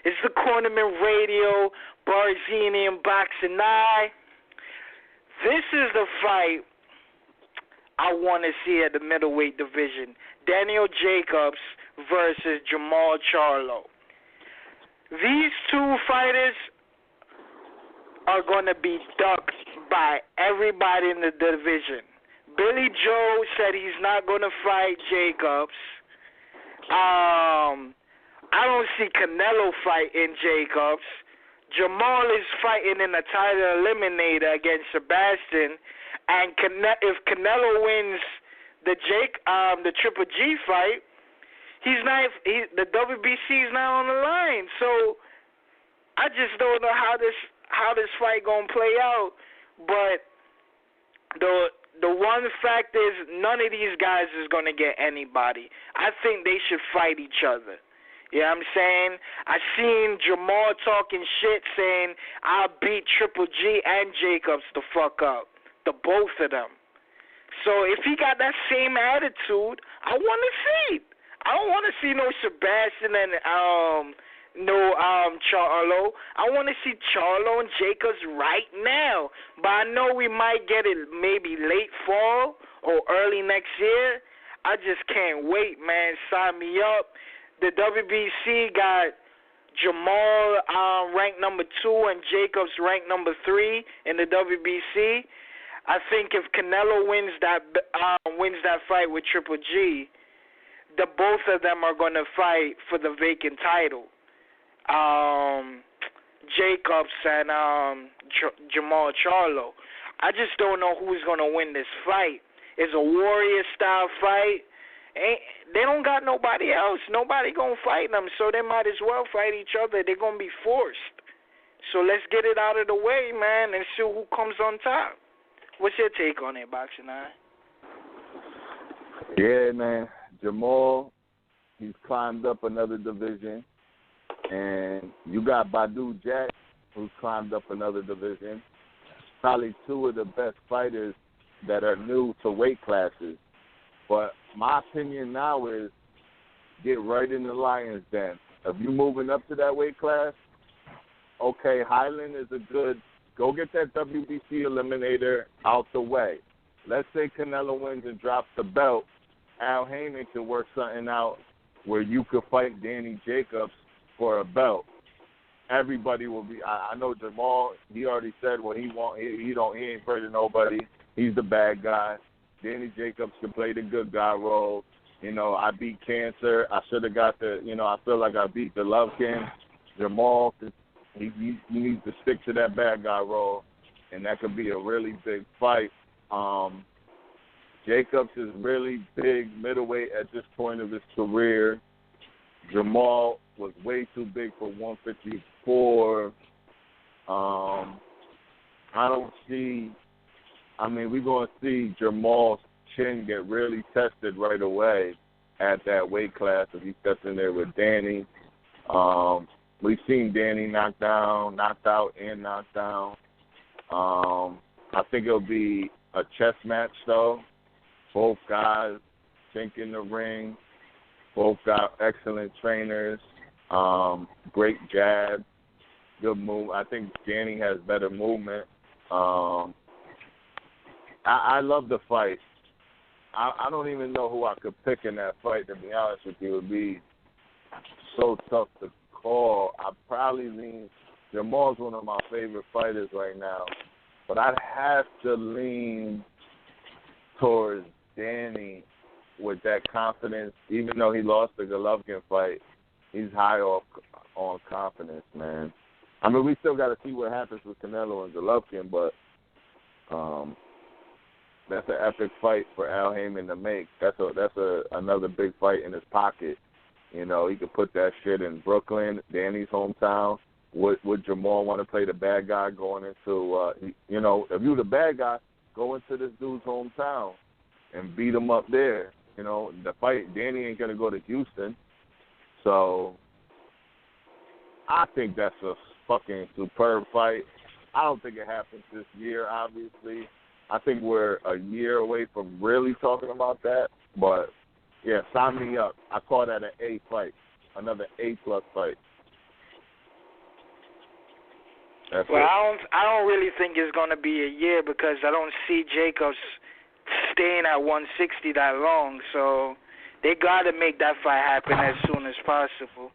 It's the Cornerman Radio, Barzini and Boxingeye. This is the fight I want to see at the middleweight division. Daniel Jacobs versus Jermall Charlo. These two fighters are going to be ducked by everybody in the division. Billy Joe said he's not going to fight Jacobs. I don't see Canelo fighting Jacobs. Jermall is fighting in a title eliminator against Sebastian, and if Canelo wins the Triple G fight, the WBC is not on the line. So I just don't know how this fight gonna play out. But the one fact is none of these guys is gonna get anybody. I think they should fight each other. You know what I'm saying? I seen Jermall talking shit saying I'll beat Triple G and Jacobs the fuck up. The both of them. So if he got that same attitude, I want to see it. I don't want to see no Sebastian and Charlo. I want to see Charlo and Jacobs right now. But I know we might get it maybe late fall or early next year. I just can't wait, man. Sign me up. The WBC got Jermall ranked number 2 and Jacobs ranked number 3 in the WBC. I think if Canelo wins that fight with Triple G, the both of them are going to fight for the vacant title. Jacobs and Jermall Charlo. I just don't know who's going to win this fight. It's a warrior-style fight. They don't got nobody else. Nobody going to fight them, so they might as well fight each other. They're going to be forced. So let's get it out of the way, man, and see who comes on top. What's your take on it, Boxingeye? Yeah, man. Jermall, he's climbed up another division. And you got Badu Jack, who's climbed up another division. Probably two of the best fighters that are new to weight classes. But my opinion now is get right in the lion's den. If you're moving up to that weight class, okay, Heiland is a good, go get that WBC eliminator out the way. Let's say Canelo wins and drops the belt. Al Heyman can work something out where you could fight Danny Jacobs for a belt. Everybody will be. I know Jermall. He already said what he want. He ain't afraid of nobody. He's the bad guy. Danny Jacobs can play the good guy role. You know, I beat cancer. I should have got the. You know, I feel like I beat Golovkin. Jermall, he needs to stick to that bad guy role, and that could be a really big fight. Jacobs is really big middleweight at this point of his career. Jermall was way too big for 154. I don't see. I mean, we're going to see Jermall's chin get really tested right away at that weight class if he steps in there with Danny. We've seen Danny knocked out, and knocked down. I think it'll be a chess match, though. Both guys think in the ring. Both got excellent trainers. Great jab. Good move. I think Danny has better movement. I love the fight. I don't even know who I could pick in that fight, to be honest with you. It would be so tough to call. I'd probably lean. Jermall's one of my favorite fighters right now. But I'd have to lean towards Danny with that confidence. Even though he lost the Golovkin fight, he's high on confidence, man. I mean, we still got to see what happens with Canelo and Golovkin, but that's an epic fight for Al Heyman to make. That's another big fight in his pocket. You know, he could put that shit in Brooklyn, Danny's hometown. Would Jermall want to play the bad guy going into, you know, if you're the bad guy, go into this dude's hometown and beat him up there. You know, the fight, Danny ain't going to go to Houston. So I think that's a fucking superb fight. I don't think it happens this year, obviously. I think we're a year away from really talking about that. But, yeah, sign me up. I call that an A fight, another A-plus fight. That's well, it. I don't really think it's gonna be a year because I don't see Jacobs staying at 160 that long. So they gotta make that fight happen as soon as possible.